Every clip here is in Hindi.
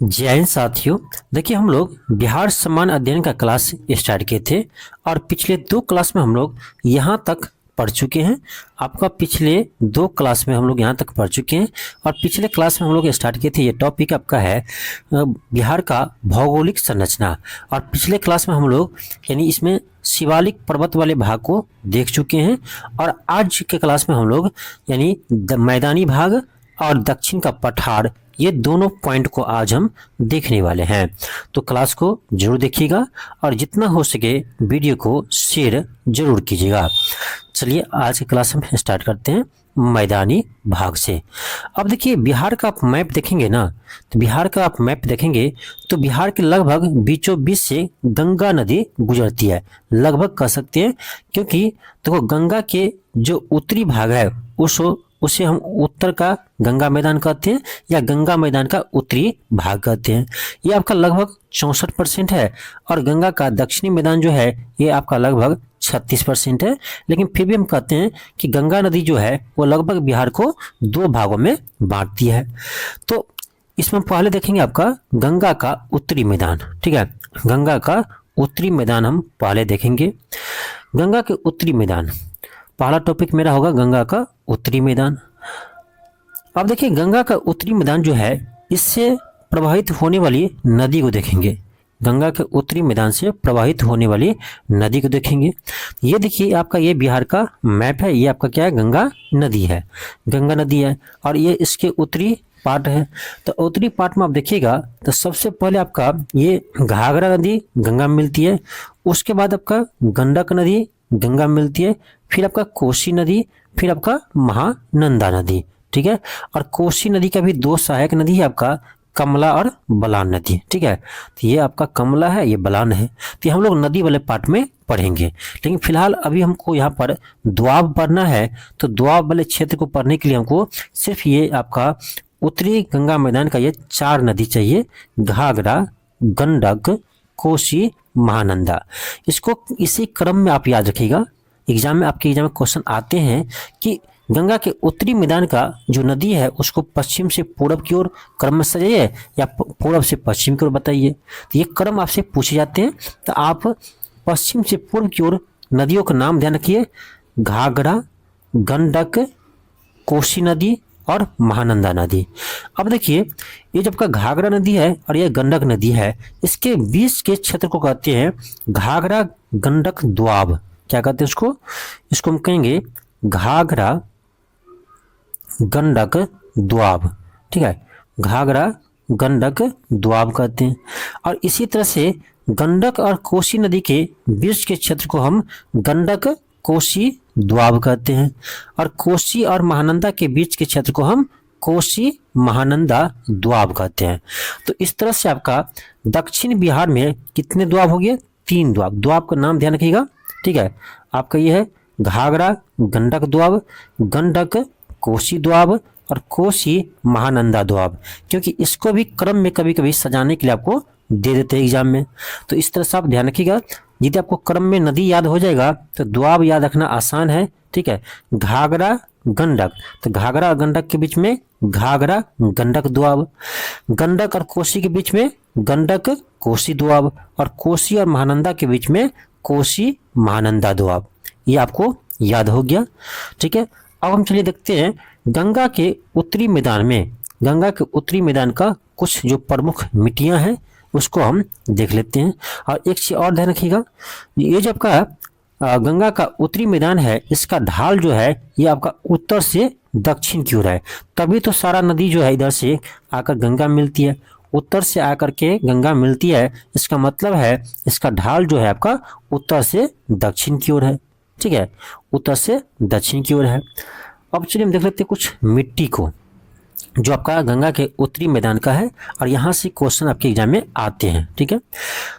जय हिंद साथियों। देखिए, हम लोग बिहार सम्मान अध्ययन का क्लास स्टार्ट किए थे और पिछले 2 क्लास में हम लोग यहाँ तक पढ़ चुके हैं। आपका पिछले 2 क्लास में हम लोग यहाँ तक पढ़ चुके हैं और पिछले क्लास में हम लोग स्टार्ट किए थे। ये टॉपिक आपका है बिहार का भौगोलिक संरचना। और पिछले क्लास में हम लोग यानी इसमें शिवालिक पर्वत वाले भाग को देख चुके हैं और आज के क्लास में हम लोग यानी मैदानी भाग और दक्षिण का पठार, ये दोनों पॉइंट को आज हम देखने वाले हैं। तो क्लास को जरूर देखिएगा और जितना हो सके वीडियो को शेयर जरूर कीजिएगा। चलिए आज की क्लास हम स्टार्ट करते हैं मैदानी भाग से। अब देखिए, बिहार का आप मैप देखेंगे ना, तो बिहार का आप मैप देखेंगे तो बिहार के लगभग बीचों बीच से गंगा नदी गुजरती है। लगभग कह सकते हैं, क्योंकि देखो गंगा के जो उत्तरी भाग है उसे हम उत्तर का गंगा मैदान कहते हैं या गंगा मैदान का उत्तरी भाग कहते हैं। ये आपका लगभग 64% है और गंगा का दक्षिणी मैदान जो है ये आपका लगभग 36% है। लेकिन फिर भी हम कहते हैं कि गंगा नदी जो है वो लगभग बिहार को 2 भागों में बांटती है। तो इसमें पहले देखेंगे आपका गंगा का उत्तरी मैदान। ठीक है, गंगा का उत्तरी मैदान हम पहले देखेंगे। गंगा के उत्तरी मैदान, पहला टॉपिक मेरा होगा गंगा का उत्तरी मैदान। अब देखिए, गंगा का उत्तरी मैदान जो है इससे प्रवाहित होने वाली नदी को देखेंगे। गंगा के उत्तरी मैदान से प्रवाहित होने वाली नदी को देखेंगे। ये देखिए आपका ये बिहार का मैप है। ये आपका क्या है, गंगा नदी है। गंगा नदी है और ये इसके उत्तरी पार्ट है। तो उत्तरी पार्ट में आप देखिएगा तो सबसे पहले आपका ये घाघरा नदी गंगा में मिलती है। उसके बाद आपका गंडक नदी गंगा में मिलती है। फिर आपका कोसी नदी, फिर आपका महानंदा नदी। ठीक है, और कोसी नदी का भी 2 सहायक नदी है, आपका कमला और बलान नदी। ठीक है, तो ये आपका कमला है, ये बलान है। तो हम लोग नदी वाले पार्ट में पढ़ेंगे। लेकिन फिलहाल अभी हमको यहाँ पर दोआब पढ़ना है। तो दोआब वाले क्षेत्र को पढ़ने के लिए हमको सिर्फ ये आपका उत्तरी गंगा मैदान का ये 4 नदी चाहिए, घाघरा, गंडक, कोसी, महानंदा। इसको इसी क्रम में आप याद रखिएगा। एग्जाम में आपके एग्जाम में क्वेश्चन आते हैं कि गंगा के उत्तरी मैदान का जो नदी है उसको पश्चिम से पूरब की ओर क्रम में सजाइए या पूरब से पश्चिम की ओर बताइए। तो ये क्रम आपसे पूछे जाते हैं। तो आप पश्चिम से पूर्व की ओर नदियों का नाम ध्यान रखिए, घाघरा, गंडक, कोसी नदी और महानंदा नदी। अब देखिए, ये जब का घाघरा नदी है और ये गंडक नदी है, इसके बीच के क्षेत्र को कहते हैं घाघरा गंडक दोआब। क्या कहते हैं इसको हम कहेंगे घाघरा गंडक दोआब। ठीक है, घाघरा गंडक दोआब कहते हैं। और इसी तरह से गंडक और कोसी नदी के बीच के क्षेत्र को हम गंडक कोसी दोआब कहते हैं और कोसी और महानंदा के बीच के क्षेत्र को हम कोसी महानंदा दोआब कहते हैं। तो इस तरह से आपका दक्षिण बिहार में कितने दोआब हो गए, 3 दोआब। दोआब का नाम ध्यान रखिएगा। ठीक है, आपका ये है घाघरा गंडक दोआब, गंडक कोसी दोआब और कोसी महानंदा दोआब। क्योंकि इसको भी क्रम में कभी कभी सजाने के लिए आपको दे देते हैं एग्जाम में। तो इस तरह से आप ध्यान रखिएगा। यदि आपको क्रम में नदी याद हो जाएगा तो दोआब याद रखना आसान है। ठीक है, घाघरा गंडक, तो घाघरा और गंडक के बीच में घाघरा गंडक दोआब, गंडक और कोसी के बीच में गंडक कोसी दोआब और कोसी और महानंदा के बीच में कोसी महानंदा दोआब। ये आपको याद हो गया। ठीक है, अब हम चलिए देखते हैं गंगा के उत्तरी मैदान में, गंगा के उत्तरी मैदान का कुछ जो प्रमुख मिट्टियां हैं उसको हम देख लेते हैं। और एक चीज और ध्यान रखिएगा, ये जो आपका गंगा का उत्तरी मैदान है इसका ढाल जो है ये आपका उत्तर से दक्षिण की ओर है। तभी तो सारा नदी जो है इधर से आकर गंगा मिलती है, उत्तर से आकर के गंगा मिलती है। इसका मतलब है इसका ढाल जो है आपका उत्तर से दक्षिण की ओर है। ठीक है, उत्तर से दक्षिण की ओर है। अब चलिए हम देख लेते हैं कुछ मिट्टी को जो आपका गंगा के उत्तरी मैदान का है और यहाँ से क्वेश्चन आपके एग्जाम में आते हैं। ठीक है,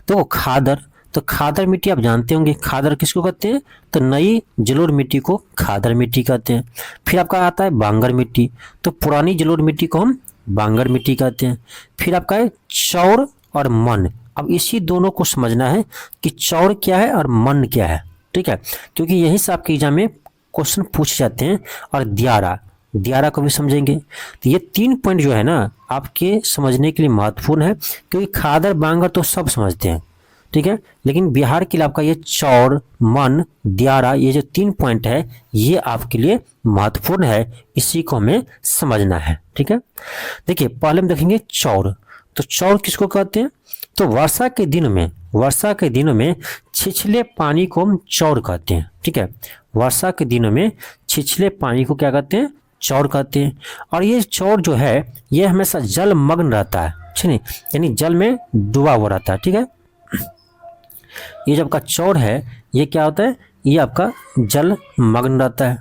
तो खादर, तो खादर मिट्टी आप जानते होंगे। खादर किसको कहते हैं, तो नई जलोढ़ मिट्टी को खादर मिट्टी कहते हैं। फिर आपका आता है बांगर मिट्टी, तो पुरानी जलोढ़ मिट्टी को हम बांगर मिट्टी कहते हैं। फिर आपका है चौर और मन। अब इसी दोनों को समझना है कि चौर क्या है और मन क्या है। ठीक है, क्योंकि यही से आपके एग्जाम में क्वेश्चन पूछे जाते हैं। और दियारा, दियारा को भी समझेंगे। तो ये 3 पॉइंट जो है ना आपके समझने के लिए महत्वपूर्ण है, क्योंकि खादर बांगर तो सब समझते हैं, ठीक है, लेकिन बिहार के लिए आपका ये चौर, मन, दियारा, ये जो 3 पॉइंट है ये आपके लिए महत्वपूर्ण है, इसी को हमें समझना है। ठीक है, देखिए पहले हम देखेंगे चौर। तो चौर किसको कहते हैं? तो वर्षा के दिनों में छिछले पानी को हम चौर कहते हैं। ठीक है, वर्षा के दिनों में छिछले पानी को क्या कहते हैं? चौर कहते हैं। और ये चौर जो है ये हमेशा जलमग्न रहता है, ठीक है, यानी जल में डूबा हुआ रहता है। ठीक है, ये जो आपका चौर है ये क्या होता है? ये आपका जलमग्न रहता है,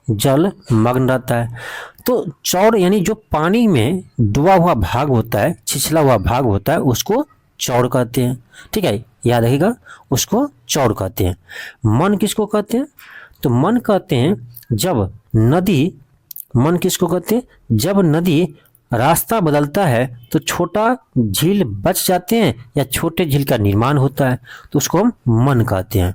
जलमग्न रहता है। तो चौर यानी जो पानी में डूबा हुआ भाग होता है, छिछला हुआ भाग होता है, उसको चौर कहते हैं। ठीक है, याद रखिएगा, उसको चौर कहते हैं। मन किसको कहते हैं? तो मन कहते हैं जब नदी, मन किसको कहते हैं? जब नदी रास्ता बदलता है तो छोटा झील बच जाते हैं या छोटे झील का निर्माण होता है, तो उसको हम मन कहते हैं।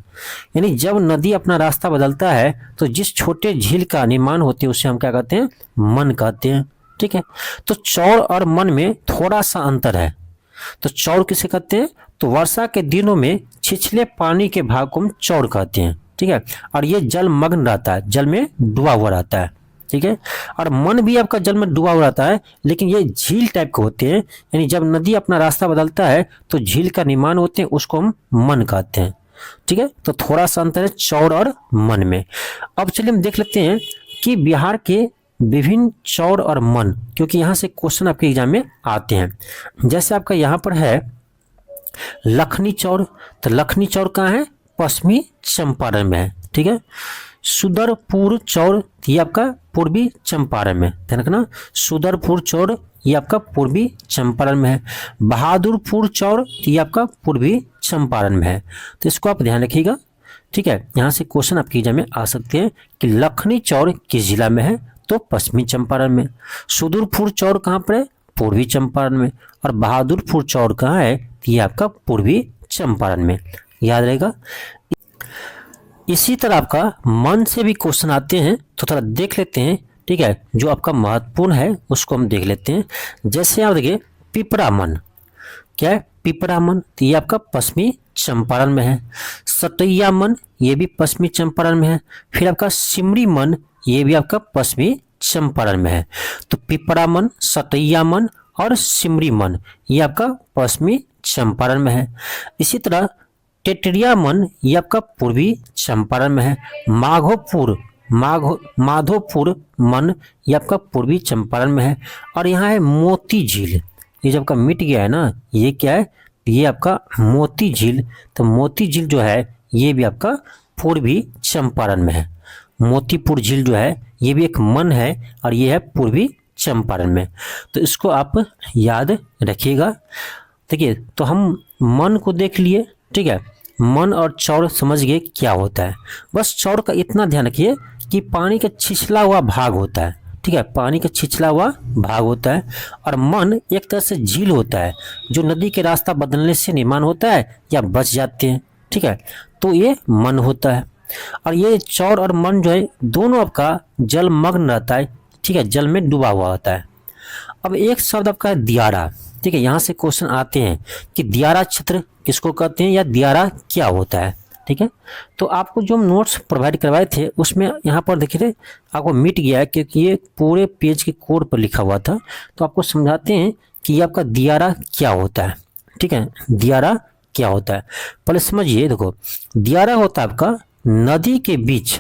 यानी जब नदी अपना रास्ता बदलता है तो जिस छोटे झील का निर्माण होते हैं उसे हम क्या कहते हैं? मन कहते हैं। ठीक है, तो चौर और मन में थोड़ा सा अंतर है। तो चौर किसे कहते हैं? तो वर्षा के दिनों में छिछले पानी के भाग को हम चौर कहते हैं। ठीक है, और ये जलमग्न रहता है, जल में डूबा हुआ रहता है। ठीक है, और मन भी आपका जल में डूबा हुआ रहता है, लेकिन ये झील टाइप के होते हैं, यानी जब नदी अपना रास्ता बदलता है तो झील का निर्माण होते हैं, उसको हम मन कहते हैं। ठीक है, तो थोड़ा सा अंतर है चौर और मन में। अब चलिए हम देख लेते हैं कि बिहार के विभिन्न चौर और मन, क्योंकि यहाँ से क्वेश्चन आपके एग्जाम में आते हैं। जैसे आपका यहाँ पर है लखनी चौर, तो लखनी चौर कहाँ है? पश्चिमी चंपारण में है। ठीक है, सुदरपुर चौर ये आपका पूर्वी चंपारण में, ध्यान रखना, सुदरपुर चौर ये आपका पूर्वी चंपारण में है। बहादुरपुर चौर ये आपका पूर्वी चंपारण में है, तो इसको आप ध्यान रखिएगा। ठीक है, यहाँ से क्वेश्चन आपके एग्जाम में आ सकते हैं कि लखनी चौर किस जिला में है? तो पश्चिमी चंपारण में। सुदूरपुर चौर कहाँ पर है? पूर्वी चंपारण में। और बहादुरपुर चौर कहाँ है? ये आपका पूर्वी चंपारण में, याद रहेगा। इसी तरह आपका मन से भी क्वेश्चन आते हैं, तो थोड़ा देख लेते हैं। ठीक है, जो आपका महत्वपूर्ण है उसको हम देख लेते हैं। जैसे आप देखिए पिपरा मन, क्या है? पिपरा मन, तो ये आपका पश्चिमी चंपारण में है। सतैया मन ये भी पश्चिमी चंपारण में है। फिर आपका सिमरी मन ये भी आपका पश्चिमी चंपारण में है। तो पिपरा मन, सतैया मन और सिमरी मन ये आपका पश्चिमी चंपारण में है। इसी तरह टेटरिया मन ये आपका पूर्वी चंपारण में है। माधोपुर मन ये आपका पूर्वी चंपारण में है। और यहाँ है मोती झील, ये जब का मिट गया है ना, ये क्या है? ये आपका मोती झील। तो मोती झील जो है ये भी आपका पूर्वी चंपारण में है। मोतीपुर झील जो है ये भी एक मन है और ये है पूर्वी चंपारण में, तो इसको आप याद रखिएगा। देखिए, तो हम मन को देख लिए। ठीक है, मन और चौर समझ गए क्या होता है। बस चौर का इतना ध्यान रखिए कि पानी का छिछला हुआ भाग होता है। ठीक है, पानी का छिछला हुआ भाग होता है। और मन एक तरह से झील होता है जो नदी के रास्ता बदलने से निर्माण होता है या बच जाते हैं। ठीक है, तो ये मन होता है। और ये चौर और मन जो है दोनों आपका जलमग्न रहता है। ठीक है, जल में डूबा हुआ होता है। अब एक शब्द आपका है दियारा। ठीक है, यहाँ से क्वेश्चन आते हैं कि दियारा क्षेत्र किसको कहते हैं या दियारा क्या होता है। ठीक है, तो आपको जो हम नोट्स प्रोवाइड करवाए थे उसमें यहाँ पर देखिए आपको मिट गया है, क्योंकि ये पूरे पेज के कोड पर लिखा हुआ था। तो आपको समझाते हैं कि ये आपका दियारा क्या होता है। ठीक है, दियारा क्या होता है पहले समझिए। देखो, दियारा होता है आपका नदी के बीच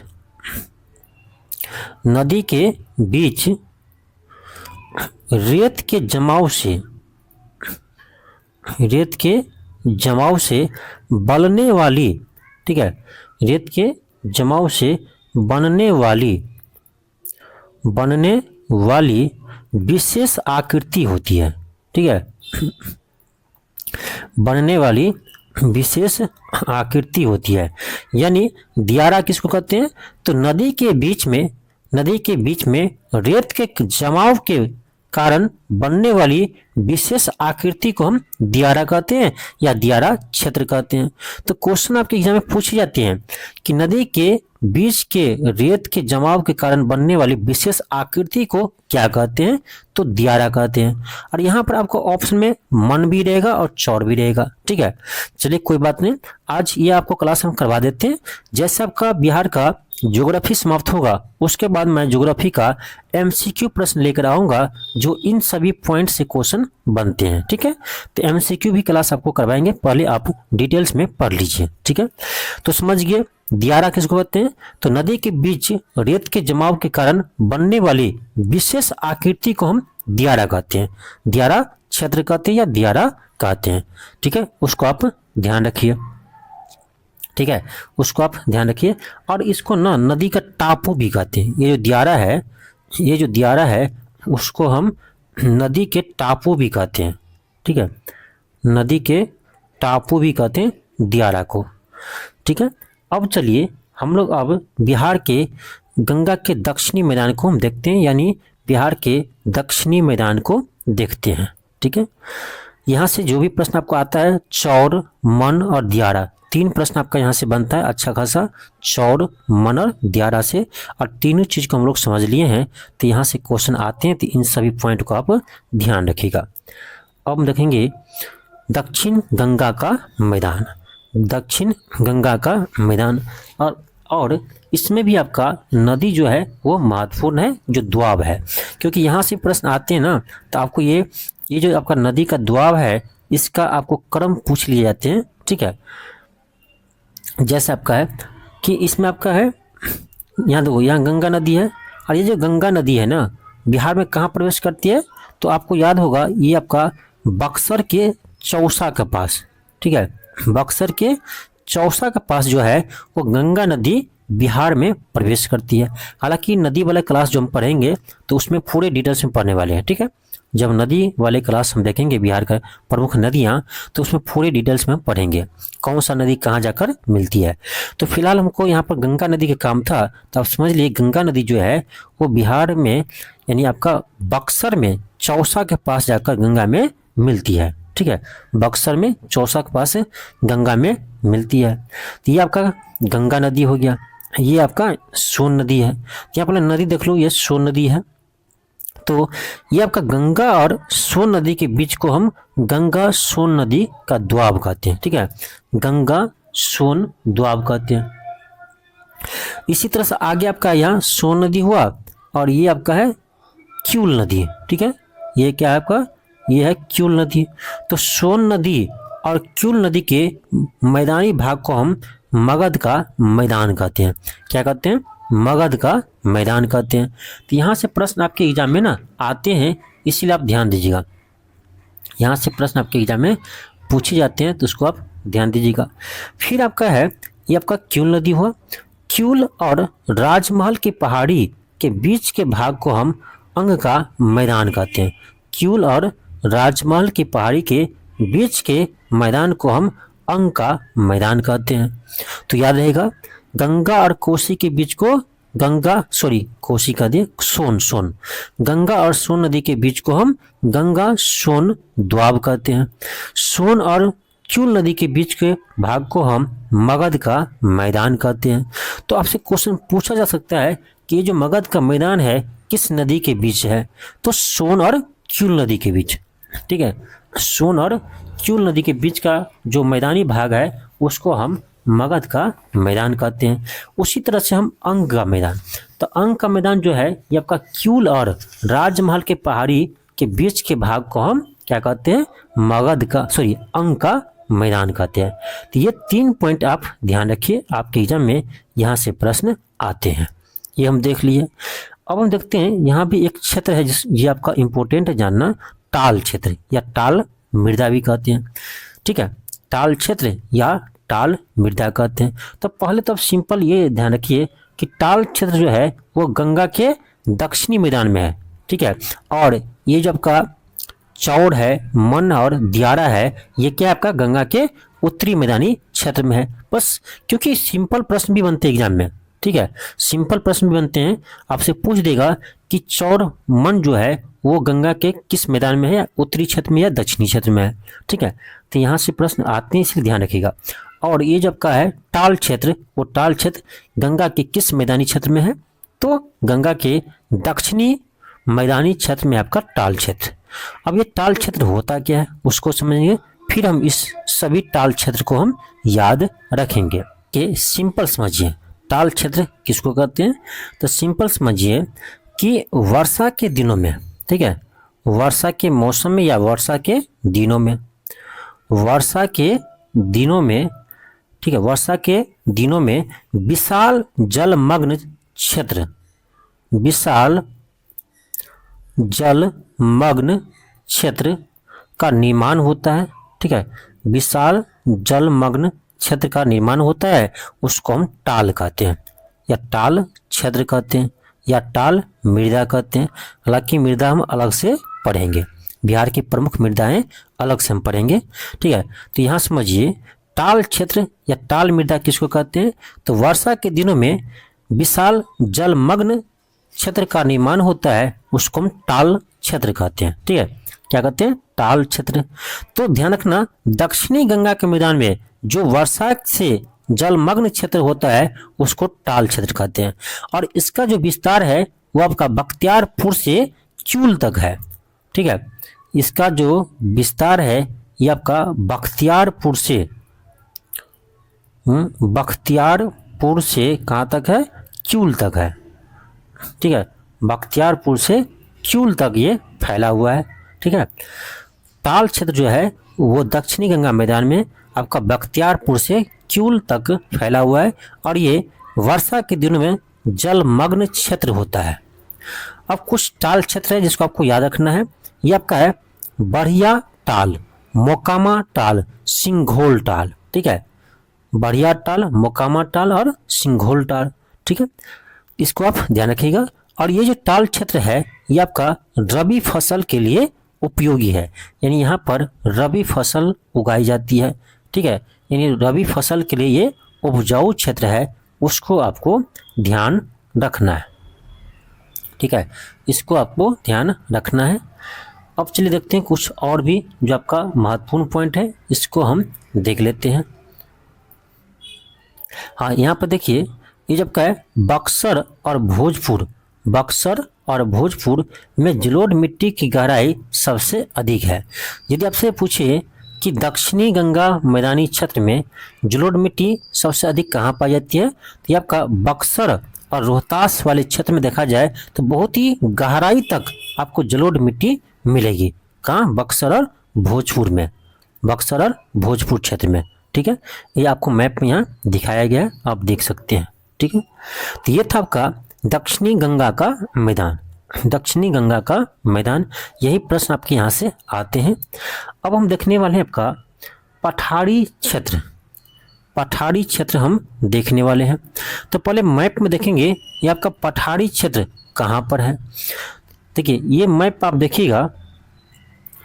रेत के जमाव से बनने वाली, ठीक है, रेत के जमाव से बनने वाली विशेष आकृति होती है। ठीक है, बनने वाली विशेष आकृति होती है। यानी दियारा किसको कहते हैं? तो नदी के बीच में रेत के जमाव के कारण बनने वाली विशेष आकृति को हम दियारा कहते हैं या दियारा क्षेत्र कहते हैं। तो क्वेश्चन आपके एग्जाम में पूछे जाते हैं कि नदी के बीच के रेत के जमाव के कारण बनने वाली विशेष आकृति को क्या कहते हैं? तो दियारा कहते हैं। और यहाँ पर आपको ऑप्शन में मन भी रहेगा और चौर भी रहेगा। ठीक है, चलिए कोई बात नहीं, आज ये आपको क्लास हम करवा देते हैं। जैसे आपका बिहार का ज्योग्राफी समाप्त होगा उसके बाद मैं ज्योग्राफी का एमसीक्यू प्रश्न लेकर आऊंगा जो इन सभी पॉइंट से क्वेश्चन बनते हैं। ठीक है, तो एमसीक्यू भी क्लास आपको करवाएंगे, पहले आप डिटेल्स में पढ़ लीजिए। ठीक है, तो समझ गए दियारा किसको कहते हैं? तो नदी के बीच रेत के जमाव के कारण बनने वाली विशेष आकृति को हम दियारा कहते हैं। दियारा क्षेत्र कहते हैं या दियारा कहते हैं। ठीक है, उसको आप ध्यान रखिए। ठीक है, उसको आप ध्यान रखिए। और इसको ना नदी का टापू भी कहते हैं। ये जो दियारा है उसको हम नदी के टापू भी कहते हैं। ठीक है, नदी के टापू भी कहते हैं दियारा को। ठीक है, अब चलिए हम लोग अब बिहार के गंगा के दक्षिणी मैदान को हम देखते हैं, यानी बिहार के दक्षिणी मैदान को देखते हैं। ठीक है, यहाँ से जो भी प्रश्न आपको आता है चौर, मन और दियारा, 3 प्रश्न आपका यहाँ से बनता है अच्छा खासा, चौर, मन और दियारा से। और तीनों चीज़ को हम लोग समझ लिए हैं तो यहाँ से क्वेश्चन आते हैं, तो इन सभी पॉइंट को आप ध्यान रखिएगा। अब हम देखेंगे दक्षिण गंगा का मैदान। दक्षिण गंगा का मैदान और इसमें भी आपका नदी जो है वो महत्वपूर्ण है, जो द्वाब है, क्योंकि यहाँ से प्रश्न आते हैं ना तो आपको ये जो आपका नदी का द्वाब है इसका आपको क्रम पूछ लिए जाते हैं। ठीक है, जैसे आपका है कि इसमें आपका है, यहाँ देखो, यहाँ गंगा नदी है और ये जो गंगा नदी है ना बिहार में कहाँ प्रवेश करती है? तो आपको याद होगा ये आपका बक्सर के चौसा के पास। ठीक है, बक्सर के चौसा के पास जो है वो गंगा नदी बिहार में प्रवेश करती है। हालांकि नदी वाले क्लास जो हम पढ़ेंगे तो उसमें पूरे डिटेल्स में पढ़ने वाले हैं। ठीक है, जब नदी वाले क्लास हम देखेंगे बिहार का प्रमुख नदियाँ तो उसमें पूरे डिटेल्स में हम पढ़ेंगे कौन सा नदी कहाँ जाकर मिलती है। तो फिलहाल हमको यहाँ पर गंगा नदी का काम था, तो आप समझ लिए गंगा नदी जो है वो बिहार में यानी आपका बक्सर में चौसा के पास जाकर गंगा में मिलती है। ठीक है, बक्सर में चौसा के पास गंगा में मिलती है। तो ये आपका गंगा नदी हो गया, ये आपका सोन नदी है। यहाँ पर नदी देख लो, ये सोन नदी है। तो ये आपका गंगा और सोन नदी के बीच को हम गंगा सोन नदी का द्वाब कहते हैं। ठीक है, गंगा सोन द्वाब कहते हैं। इसी तरह से आगे आपका यहाँ सोन नदी हुआ और ये आपका है क्यूल नदी। ठीक है, ये क्या है आपका? ये है क्यूल नदी। तो सोन नदी और क्यूल नदी के मैदानी भाग को हम मगध का मैदान कहते हैं। क्या कहते हैं? मगध का मैदान कहते हैं। तो यहाँ से प्रश्न आपके एग्जाम में ना आते हैं, इसीलिए आप ध्यान दीजिएगा। यहाँ से प्रश्न आपके एग्जाम में पूछे जाते हैं तो उसको आप ध्यान दीजिएगा। फिर आपका है ये आपका क्यूल नदी हुआ। क्यूल और राजमहल की पहाड़ी के बीच के भाग को हम अंग का मैदान कहते हैं। क्यूल और राजमहल की पहाड़ी के बीच के मैदान को हम अंग का मैदान कहते हैं। तो याद रहेगा गंगा और कोसी के बीच को कोसी का दे सोन गंगा और सोन नदी के बीच को हम गंगा सोन द्वाब कहते हैं। सोन और क्यूल नदी के बीच के भाग को हम मगध का मैदान कहते हैं। तो आपसे क्वेश्चन पूछा जा सकता है कि ये जो मगध का मैदान है किस नदी के बीच है? तो सोन और क्यूल नदी के बीच। ठीक है, सोन और क्यूल नदी के बीच का जो मैदानी भाग है उसको हम मगध का मैदान कहते हैं। उसी तरह से हम अंग का मैदान, तो अंग का मैदान जो है ये आपका क्यूल और राजमहल के पहाड़ी के बीच के भाग को हम क्या कहते हैं? अंग का मैदान कहते हैं। तो ये 3 पॉइंट आप ध्यान रखिए, आपके एग्जाम में यहाँ से प्रश्न आते हैं। ये हम देख लिए। अब हम देखते हैं यहाँ भी एक क्षेत्र है ये आपका इम्पोर्टेंट है जानना, टाल क्षेत्र या टाल मृदा भी कहते हैं। ठीक है, टाल क्षेत्र या टाल मृदा कहते हैं। तो पहले तो आप सिंपल ये ध्यान रखिए कि टाल क्षेत्र जो है वो गंगा के दक्षिणी मैदान में है। ठीक है, और ये जो आपका चौड़ है, मन और दियारा है, ये क्या आपका गंगा के उत्तरी मैदानी क्षेत्र में है। बस क्योंकि सिंपल प्रश्न भी बनते हैं एग्जाम में। ठीक है, सिंपल प्रश्न भी बनते हैं, आपसे पूछ देगा कि चौड़ मन जो है वो गंगा के किस मैदान में है, उत्तरी क्षेत्र में या दक्षिणी क्षेत्र में है। ठीक है, तो यहाँ से प्रश्न आते हैं, इसलिए ध्यान रखिएगा। और ये जब का है टाल क्षेत्र, वो टाल क्षेत्र गंगा के किस मैदानी क्षेत्र में है? तो गंगा के दक्षिणी मैदानी क्षेत्र में आपका टाल क्षेत्र। अब ये टाल क्षेत्र होता क्या है उसको समझेंगे, फिर हम इस सभी टाल क्षेत्र को हम याद रखेंगे। कि सिंपल समझिए टाल क्षेत्र किसको कहते हैं, तो सिंपल समझिए कि वर्षा के दिनों में, ठीक है, वर्षा के मौसम में या वर्षा के दिनों में, वर्षा के दिनों में, ठीक है, वर्षा के दिनों में विशाल जलमग्न क्षेत्र, विशाल जलमग्न क्षेत्र का निर्माण होता है, ठीक है, विशाल जलमग्न क्षेत्र का निर्माण होता है, उसको हम टाल कहते हैं या टाल क्षेत्र कहते हैं या टाल मृदा कहते हैं। हालांकि मृदा हम अलग से पढ़ेंगे, बिहार की प्रमुख मृदाएं अलग से हम पढ़ेंगे, ठीक है। तो यहाँ समझिए टाल क्षेत्र या टाल मृदा किसको कहते हैं, तो वर्षा के दिनों में विशाल जलमग्न क्षेत्र का निर्माण होता है, उसको हम टाल क्षेत्र कहते हैं, ठीक है। क्या कहते हैं? टाल क्षेत्र। तो ध्यान रखना दक्षिणी गंगा के मैदान में जो वर्षा से जलमग्न क्षेत्र होता है उसको टाल क्षेत्र कहते हैं, और इसका जो विस्तार है वो आपका बख्तियारपुर से चूल तक है, ठीक है। इसका जो विस्तार है ये आपका बख्तियारपुर से बख्तियारपुर से कहाँ तक है? चूल तक है, ठीक है। बख्तियारपुर से चूल तक ये फैला हुआ है, ठीक है। टाल क्षेत्र जो है वो दक्षिणी गंगा मैदान में आपका बख्तियारपुर से चूल तक फैला हुआ है, और ये वर्षा के दिनों में जलमग्न क्षेत्र होता है। अब कुछ टाल क्षेत्र है जिसको आपको याद रखना है, ये आपका है बढ़िया टाल, मोकामा टाल, सिंघोल टाल, ठीक है। बढ़िया टाल, मोकामा टाल और सिंघोल टाल, ठीक है, इसको आप ध्यान रखिएगा। और ये जो टाल क्षेत्र है ये आपका रबी फसल के लिए उपयोगी है, यानी यहाँ पर रबी फसल उगाई जाती है, ठीक है। यानी रबी फसल के लिए ये उपजाऊ क्षेत्र है, उसको आपको ध्यान रखना है, ठीक है, इसको आपको ध्यान रखना है। अब चलिए देखते हैं कुछ और भी जो आपका महत्वपूर्ण पॉइंट है, इसको हम देख लेते हैं। हाँ, यहाँ पर देखिए ये जब का है बक्सर और भोजपुर, बक्सर और भोजपुर में जलोढ़ मिट्टी की गहराई सबसे अधिक है। यदि आपसे पूछे कि दक्षिणी गंगा मैदानी क्षेत्र में जलोढ़ मिट्टी सबसे अधिक कहाँ पाई जाती है, तो ये आपका बक्सर और रोहतास वाले क्षेत्र में देखा जाए तो बहुत ही गहराई तक आपको जलोढ़ मिट्टी मिलेगी। कहाँ? बक्सर और भोजपुर में, बक्सर और भोजपुर क्षेत्र में, ठीक है। ये आपको मैप में यहाँ दिखाया गया है, आप देख सकते हैं, ठीक है। तो ये था आपका दक्षिणी गंगा का मैदान, दक्षिणी गंगा का मैदान। यही प्रश्न आपके यहाँ से आते हैं। अब हम देखने वाले हैं आपका पठारी क्षेत्र, पठारी क्षेत्र हम देखने वाले हैं। तो पहले मैप में देखेंगे ये आपका पठारी क्षेत्र कहाँ पर है। देखिए ये मैप आप देखिएगा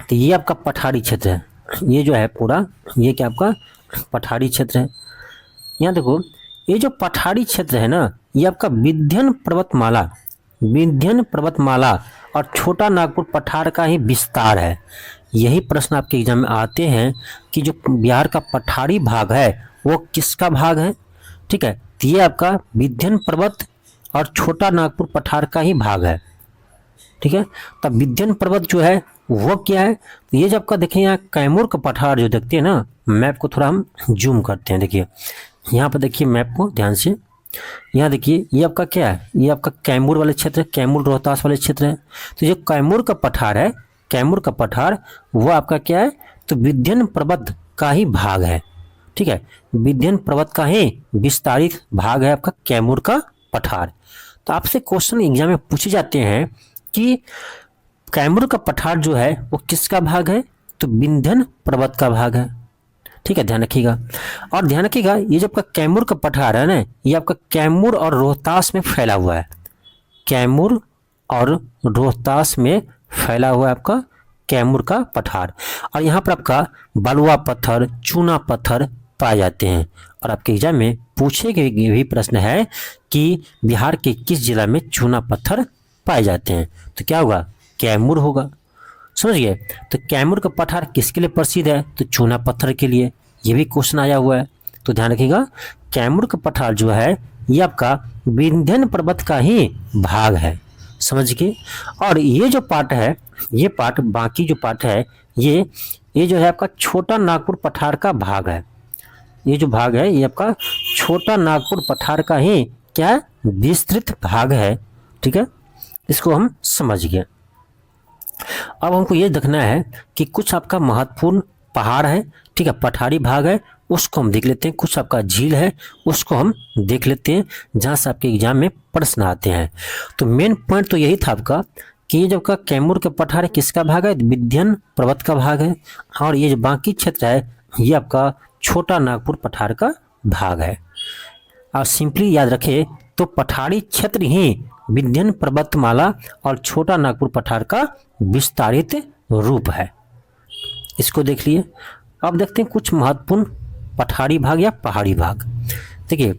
तो ये आपका पठारी क्षेत्र है, ये जो है पूरा ये क्या आपका पठारी क्षेत्र है। यहाँ देखो ये जो पठारी क्षेत्र है ना, ये आपका विंध्य पर्वतमाला, विंध्य पर्वतमाला और छोटा नागपुर पठार का ही विस्तार है। यही प्रश्न आपके एग्जाम में आते हैं कि जो बिहार का पठारी भाग है वो किसका भाग है, ठीक है। तो ये आपका विंध्य पर्वत और छोटा नागपुर पठार का ही भाग है, ठीक है। तब विंध्य पर्वत जो है वो क्या है, तो ये जब आपका देखिए यहाँ कैमूर का पठार जो देखते हैं ना, मैप को थोड़ा हम जूम करते हैं। देखिए यहाँ पर देखिए मैप को ध्यान से, यहाँ देखिए ये आपका क्या है, ये आपका कैमूर वाले क्षेत्र है, कैमूर रोहतास वाले क्षेत्र है। तो जो कैमूर का पठार है, कैमूर का पठार वो आपका क्या है, तो विंध्य पर्वत का ही भाग है, ठीक है। विंध्य पर्वत का ही विस्तारित भाग है आपका कैमूर का पठार। तो आपसे क्वेश्चन एग्जाम में पूछे जाते हैं कि कैमूर का पठार जो है वो किसका भाग है, तो विंध्य पर्वत का भाग है, ठीक है, ध्यान रखिएगा। और ध्यान रखिएगा ये जो आपका कैमूर का पठार है ना, ये आपका कैमूर और रोहतास में फैला हुआ है, कैमूर और रोहतास में फैला हुआ है आपका कैमूर का पठार। और यहाँ पर आपका बलुआ पत्थर, चूना पत्थर पाए जाते हैं। और आपके एग्जाम में पूछे गए भी प्रश्न है कि बिहार के किस जिला में चूना पत्थर पाए जाते हैं, तो क्या होगा, कैमूर होगा, समझिए। तो कैमूर का पठार किसके लिए प्रसिद्ध है, तो चूना पत्थर के लिए। ये भी क्वेश्चन आया हुआ है, तो ध्यान रखिएगा कैमूर का पठार जो है ये आपका विंध्य पर्वत का ही भाग है, समझ गए। और ये जो पार्ट है, ये पार्ट बाकी जो पार्ट है ये जो है आपका छोटा नागपुर पठार का भाग है। ये जो भाग है ये आपका छोटा नागपुर पठार का ही क्या है, विस्तृत भाग है। ठीक है, इसको हम समझ गए। अब हमको ये देखना है कि कुछ आपका महत्वपूर्ण पहाड़ है, ठीक है, पठारी भाग है, उसको हम देख लेते हैं। कुछ आपका झील है, उसको हम देख लेते हैं, जहाँ से आपके एग्जाम में प्रश्न आते हैं। तो मेन पॉइंट तो यही था आपका कि ये जो आपका कैमूर के पठार है किसका भाग है, विंध्य पर्वत का भाग है। और ये जो बाकी क्षेत्र है ये आपका छोटा नागपुर पठार का भाग है। और सिंपली याद रखें तो पठारी क्षेत्र ही विंध्य पर्वतमाला और छोटा नागपुर पठार का विस्तारित रूप है। इसको देख लिए। अब देखते हैं कुछ महत्वपूर्ण पठारी भाग या पहाड़ी भाग। देखिए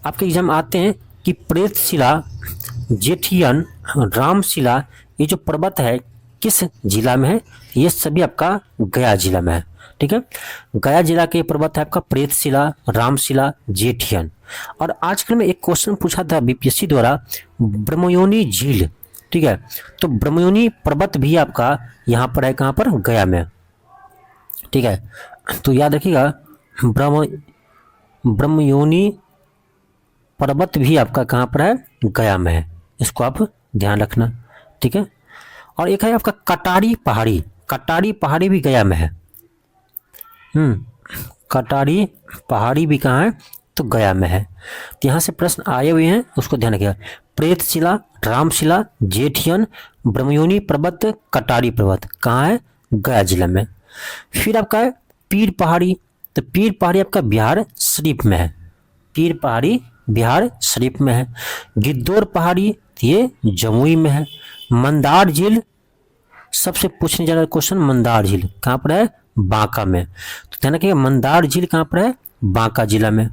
आपके एग्जाम आते हैं कि प्रेतशिला, जेठियन, रामशिला, ये जो पर्वत है किस जिला में है, ये सभी आपका गया जिला में है। ठीक है, गया जिला के पर्वत है आपका प्रेतशिला, रामशिला, जेठियन। और आजकल में एक क्वेश्चन पूछा था बीपीएससी द्वारा, ब्रह्मयोनी झील, ठीक है, तो ब्रह्मयोनी पर्वत भी आपका यहाँ पर है, कहाँ पर, गया में। ठीक है, तो याद रखिएगा ब्रह्मयोनी पर्वत भी आपका कहाँ पर है, गया में है, इसको आप ध्यान रखना। ठीक है, और एक है आपका कटारी पहाड़ी, कटारी पहाड़ी भी गया में है। कटारी पहाड़ी भी कहाँ है, तो गया में है। तो यहाँ से प्रश्न आए हुए हैं, उसको ध्यान रखिएगा। प्रेतशिला, रामशिला, जेठियन, ब्रह्मयोनी पर्वत, कटारी पर्वत कहाँ है, गया जिला में। फिर आपका है पीर पहाड़ी, तो पीर पहाड़ी आपका बिहार शरीफ में है, पीर पहाड़ी बिहार शरीफ में है। गिद्धौर पहाड़ी ये जमुई में है। मंदार झील, सबसे पूछने जा रहा क्वेश्चन, मंदार झील कहाँ पर है, बांका में। तो ध्यान रखिएगा मंदार झील कहाँ पर है, बांका जिला में।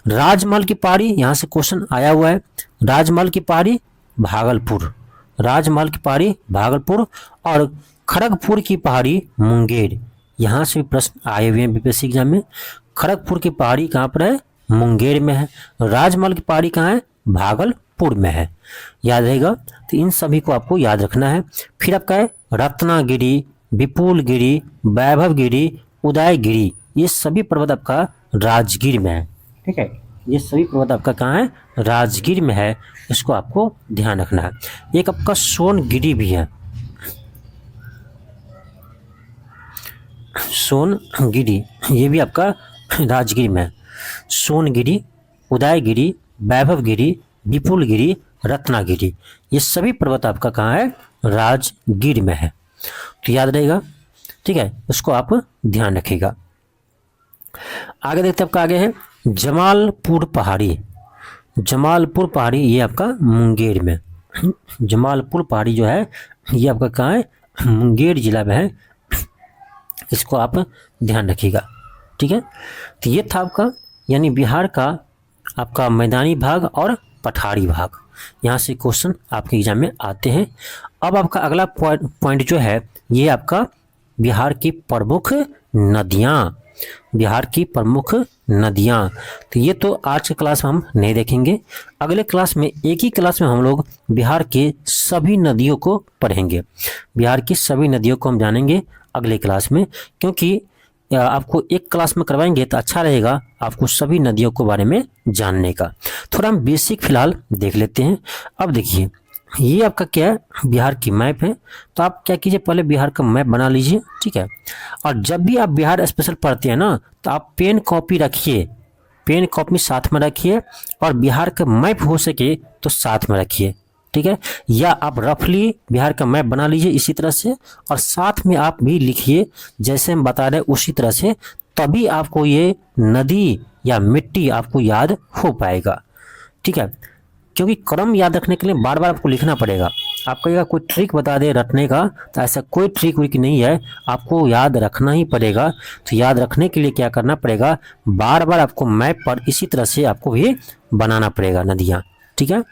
राजमहल की पहाड़ी, यहाँ से क्वेश्चन आया हुआ है, राजमहल की पहाड़ी भागलपुर, राजमहल की पहाड़ी भागलपुर। और खड़गपुर की पहाड़ी मुंगेर, यहाँ से भी प्रश्न आए हुए हैं बीपीएससी एग्जाम में। खड़गपुर की पहाड़ी कहाँ पर है, मुंगेर में है। राजमहल की पहाड़ी कहाँ है, भागलपुर में है, याद रहेगा। तो इन सभी को आपको याद रखना है। फिर आपका है रत्नागिरी, विपुलगिरी, वैभवगिरी, उदयगिरी, ये सभी पर्वत आपका राजगीर में है। ठीक है, ये सभी पर्वत आपका कहाँ है, राजगीर में है, इसको आपको ध्यान रखना है। एक आपका सोनगिरी भी है, सोनगिरी, ये भी आपका राजगीर में है। सोनगिरी, उदयगिरी, वैभवगिरी, विपुलगिरी, रत्नागिरी, ये सभी पर्वत आपका कहाँ है, राजगीर में है। तो याद रहेगा, ठीक है, इसको आप ध्यान रखिएगा। आगे देखते आपका आगे है जमालपुर पहाड़ी, जमालपुर पहाड़ी ये आपका मुंगेर में, जमालपुर पहाड़ी जो है ये आपका कहाँ है, मुंगेर जिला में है, इसको आप ध्यान रखिएगा। ठीक है, तो ये था आपका यानी बिहार का आपका मैदानी भाग और पठारी भाग, यहाँ से क्वेश्चन आपके एग्जाम में आते हैं। अब आपका अगला पॉइंट जो है ये आपका बिहार की प्रमुख नदियाँ, बिहार की प्रमुख नदियाँ। तो ये तो आज के क्लास में हम नहीं देखेंगे, अगले क्लास में एक ही क्लास में हम लोग बिहार के सभी नदियों को पढ़ेंगे, बिहार की सभी नदियों को हम जानेंगे अगले क्लास में, क्योंकि आपको एक क्लास में करवाएंगे तो अच्छा रहेगा आपको सभी नदियों के बारे में जानने का। थोड़ा हम बेसिक फिलहाल देख लेते हैं। अब देखिए ये आपका क्या है, बिहार की मैप है, तो आप क्या कीजिए पहले बिहार का मैप बना लीजिए। ठीक है, और जब भी आप बिहार स्पेशल पढ़ते हैं ना तो आप पेन कॉपी रखिए, पेन कॉपी साथ में रखिए, और बिहार का मैप हो सके तो साथ में रखिए। ठीक है, या आप रफली बिहार का मैप बना लीजिए इसी तरह से, और साथ में आप भी लिखिए जैसे हम बता रहे हैं उसी तरह से, तभी आपको ये नदी या मिट्टी आपको याद हो पाएगा। ठीक है, क्योंकि क्रम याद रखने के लिए बार बार आपको लिखना पड़ेगा। आप कहिएगा कोई ट्रिक बता दे रटने का, तो ऐसा कोई ट्रिक विक नहीं है, आपको याद रखना ही पड़ेगा। तो याद रखने के लिए क्या करना पड़ेगा, बार बार आपको मैप पर इसी तरह से आपको भी बनाना पड़ेगा नदियाँ। ठीक है,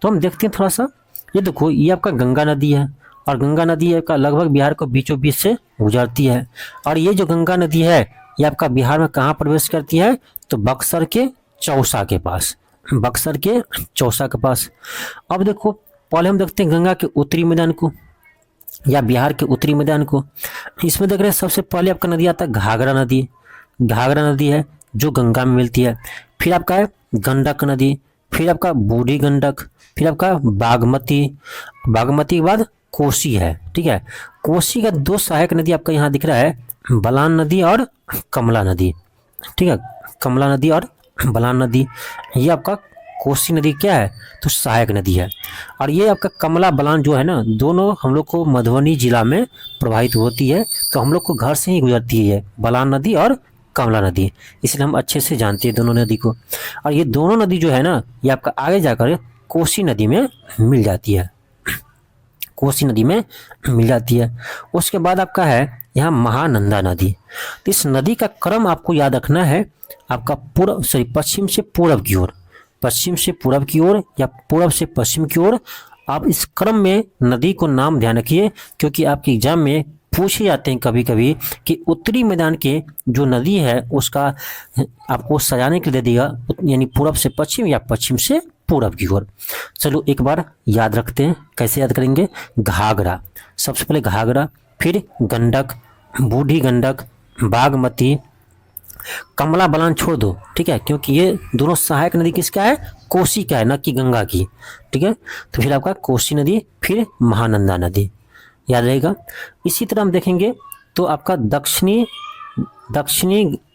तो हम देखते हैं थोड़ा सा। ये देखो ये आपका गंगा नदी है, और गंगा नदी का लगभग बिहार को बीचों बीच से गुजरती है। और ये जो गंगा नदी है ये आपका बिहार में कहाँ प्रवेश करती है, तो बक्सर के चौसा के पास, बक्सर के चौसा के पास। अब देखो पहले हम देखते हैं गंगा के उत्तरी मैदान को या बिहार के उत्तरी मैदान को। इसमें देख रहे हैं सबसे पहले आपका नदी आता है घाघरा नदी, घाघरा नदी है जो गंगा में मिलती है। फिर आपका है गंडक नदी, फिर आपका बूढ़ी गंडक, फिर आपका बागमती, बागमती के बाद कोसी है। ठीक है, कोसी का दो सहायक नदी आपका यहाँ दिख रहा है, बलान नदी और कमला नदी। ठीक है, कमला नदी और बलान नदी, ये आपका कोसी नदी क्या है तो सहायक नदी है। और ये आपका कमला बलान जो है ना, दोनों हम लोग को मधुबनी जिला में प्रवाहित होती है, तो हम लोग को घर से ही गुजरती है बलान नदी और कमला नदी, इसलिए हम अच्छे से जानते हैं दोनों नदी को। और ये दोनों नदी जो है ना, ये आपका आगे जाकर कोसी नदी में मिल जाती है, कोसी नदी में मिल जाती है। उसके बाद आपका है यहाँ महानंदा नदी। तो इस नदी का क्रम आपको याद रखना है, आपका पूर्व सॉरी पश्चिम से पूर्व की ओर, पश्चिम से पूर्व की ओर या पूर्व से पश्चिम की ओर। आप इस क्रम में नदी को नाम ध्यान रखिए, क्योंकि आपके एग्जाम में पूछे जाते हैं कभी कभी कि उत्तरी मैदान के जो नदी है उसका आपको सजाने के लिए देगा, यानी पूर्व से पश्चिम या पश्चिम से पूर्व की ओर। चलो एक बार याद रखते हैं, कैसे याद करेंगे। घाघरा, सबसे पहले घाघरा, फिर गंडक, बूढ़ी गंडक, बागमती, कमला बलान छोड़ दो। ठीक है, क्योंकि ये दोनों सहायक नदी किसका है, कोसी का है, न कि गंगा की। ठीक है, तो फिर आपका कोसी नदी, फिर महानंदा नदी, याद रहेगा। इसी तरह हम देखेंगे तो आपका दक्षिणी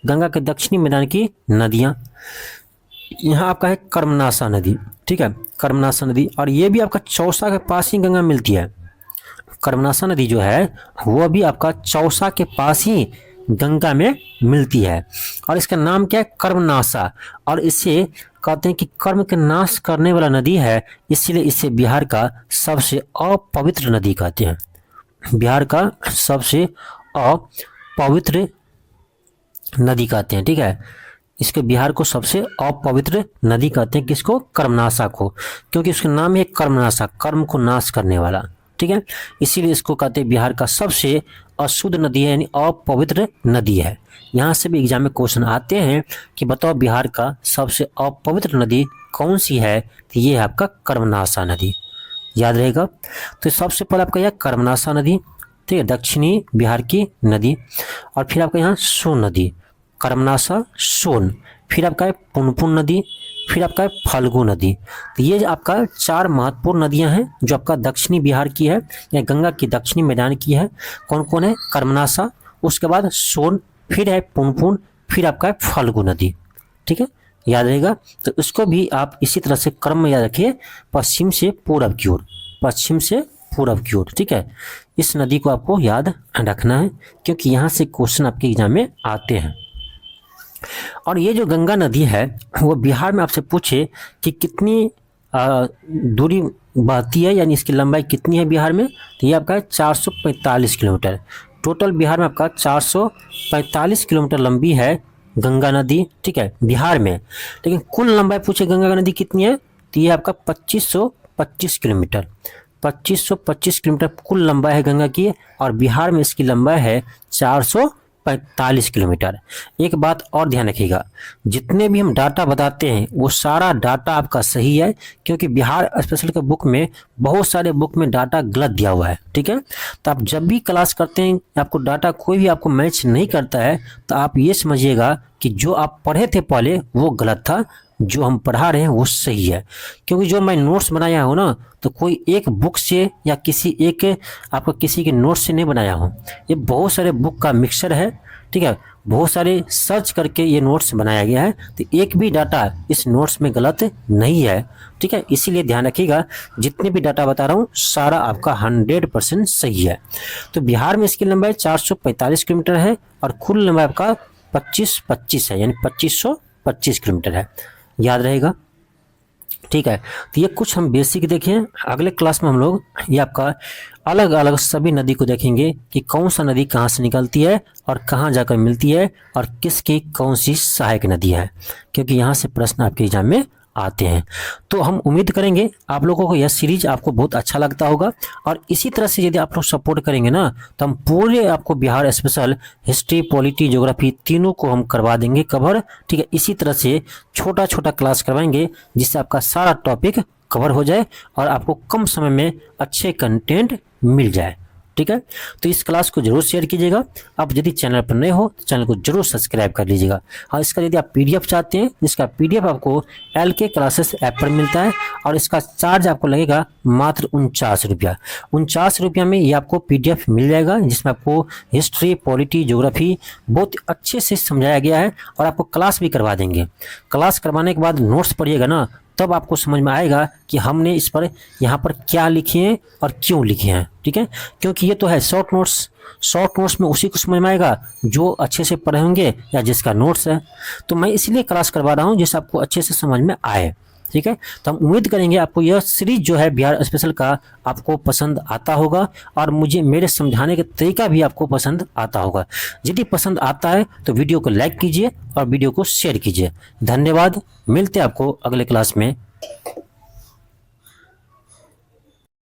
गंगा के दक्षिणी मैदान की नदियाँ, यहाँ आपका है कर्मनाशा नदी। ठीक है, कर्मनाशा नदी, और ये भी आपका चौसा के पास ही गंगा मिलती है। कर्मनाशा नदी जो है वो भी आपका चौसा के पास ही गंगा में मिलती है, और इसका नाम क्या है, कर्मनाशा। और इसे कहते हैं कि कर्म के नाश करने वाला नदी है, इसीलिए इसे बिहार का सबसे अपवित्र नदी कहते हैं, बिहार का सबसे अपवित्र नदी कहते हैं। ठीक है, इसके बिहार को सबसे अपवित्र नदी कहते हैं, किसको, कर्मनाशा को, क्योंकि उसका नाम है कर्मनाशा, कर्म को नाश करने वाला। ठीक है, इसीलिए इसको कहते हैं बिहार का सबसे अशुद्ध नदी है, यानी अपवित्र नदी है। यहाँ से भी एग्जाम में क्वेश्चन आते हैं कि बताओ बिहार का सबसे अपवित्र नदी कौन सी है, तो ये है आपका कर्मनाशा नदी, याद रहेगा। तो सबसे पहले आपका यह कर्मनाशा नदी, ठीक है, दक्षिणी बिहार की नदी। और फिर आपका यहाँ सोन नदी, कर्मनाशा, सोन, फिर आपका है पुनपुन नदी, फिर आपका है फल्गु नदी। तो ये आपका 4 महत्वपूर्ण नदियां हैं जो आपका दक्षिणी बिहार की है या गंगा की दक्षिणी मैदान की है। कौन कौन है, कर्मनाशा, उसके बाद सोन, फिर है पुनपुन, फिर आपका है फल्गु नदी। ठीक है, याद रहेगा। तो इसको भी आप इसी तरह से क्रम में याद रखिए, पश्चिम से पूरब की ओर, पश्चिम से पूरब की ओर। ठीक है, इस नदी को आपको याद रखना है, क्योंकि यहाँ से क्वेश्चन आपके एग्जाम में आते हैं। और ये जो गंगा नदी है वो बिहार में आपसे पूछे कि कितनी दूरी बहती है, यानी इसकी लंबाई कितनी है बिहार में, तो ये आपका है 445 किलोमीटर। टोटल बिहार में आपका 445 किलोमीटर लंबी है गंगा नदी। ठीक है, बिहार में, लेकिन कुल लंबाई पूछे गंगा नदी कितनी है, तो ये आपका 2525 किलोमीटर, 2525 किलोमीटर कुल लंबाई है गंगा की, और बिहार में इसकी लंबाई है 445 किलोमीटर। एक बात और ध्यान रखिएगा, जितने भी हम डाटा बताते हैं वो सारा डाटा आपका सही है, क्योंकि बिहार स्पेशल के बुक में बहुत सारे बुक में डाटा गलत दिया हुआ है। ठीक है, तो आप जब भी क्लास करते हैं आपको डाटा कोई भी आपको मैच नहीं करता है, तो आप ये समझिएगा कि जो आप पढ़े थे पहले वो गलत था, जो हम पढ़ा रहे हैं वो सही है। क्योंकि जो मैं नोट्स बनाया हूँ ना, तो कोई एक बुक से या किसी एक आपका किसी के नोट्स से नहीं बनाया हूँ, ये बहुत सारे बुक का मिक्सचर है। ठीक है, बहुत सारे सर्च करके ये नोट्स बनाया गया है, तो एक भी डाटा इस नोट्स में गलत नहीं है। ठीक है, इसीलिए ध्यान रखिएगा, जितने भी डाटा बता रहा हूँ सारा आपका 100% सही है। तो बिहार में इसकी लंबाई 445 किलोमीटर है, और कुल लंबाई आपका 2525 है, यानी 2525 किलोमीटर है, याद रहेगा। ठीक है, तो ये कुछ हम बेसिक देखें। अगले क्लास में हम लोग ये आपका अलग अलग सभी नदी को देखेंगे कि कौन सा नदी कहाँ से निकलती है और कहाँ जाकर मिलती है, और किसकी कौन सी सहायक नदी है, क्योंकि यहाँ से प्रश्न आपके एग्जाम में आते हैं। तो हम उम्मीद करेंगे आप लोगों को यह सीरीज आपको बहुत अच्छा लगता होगा, और इसी तरह से यदि आप लोग सपोर्ट करेंगे ना तो हम पूरे आपको Bihar special history, polity, geography तीनों को हम करवा देंगे कवर। ठीक है, इसी तरह से छोटा छोटा क्लास करवाएंगे जिससे आपका सारा टॉपिक कवर हो जाए और आपको कम समय में अच्छे कंटेंट मिल जाए। ठीक है, तो इस क्लास को जरूर शेयर कीजिएगा। आप यदि चैनल पर नए हो तो चैनल को जरूर सब्सक्राइब कर लीजिएगा। और इसका यदि आप पीडीएफ चाहते हैं, जिसका पीडीएफ आपको LK क्लासेस ऐप पर मिलता है, और इसका चार्ज आपको लगेगा मात्र 49 रुपया। 49 रुपया में ये आपको पीडीएफ मिल जाएगा, जिसमें आपको हिस्ट्री, पॉलिटी, ज्योग्राफी बहुत अच्छे से समझाया गया है, और आपको क्लास भी करवा देंगे। क्लास करवाने के बाद नोट्स पढ़िएगा ना, तब आपको समझ में आएगा कि हमने इस पर यहाँ पर क्या लिखे हैं और क्यों लिखे हैं। ठीक है, क्योंकि ये तो है शॉर्ट नोट्स में उसी को समझ में आएगा जो अच्छे से पढ़े होंगे या जिसका नोट्स है। तो मैं इसलिए क्लास करवा रहा हूँ जिससे आपको अच्छे से समझ में आए। ठीक है, तो हम उम्मीद करेंगे आपको यह सीरीज जो है बिहार स्पेशल का आपको पसंद आता होगा, और मुझे मेरे समझाने का तरीका भी आपको पसंद आता होगा। यदि पसंद आता है तो वीडियो को लाइक कीजिए और वीडियो को शेयर कीजिए। धन्यवाद, मिलते हैं आपको अगले क्लास में।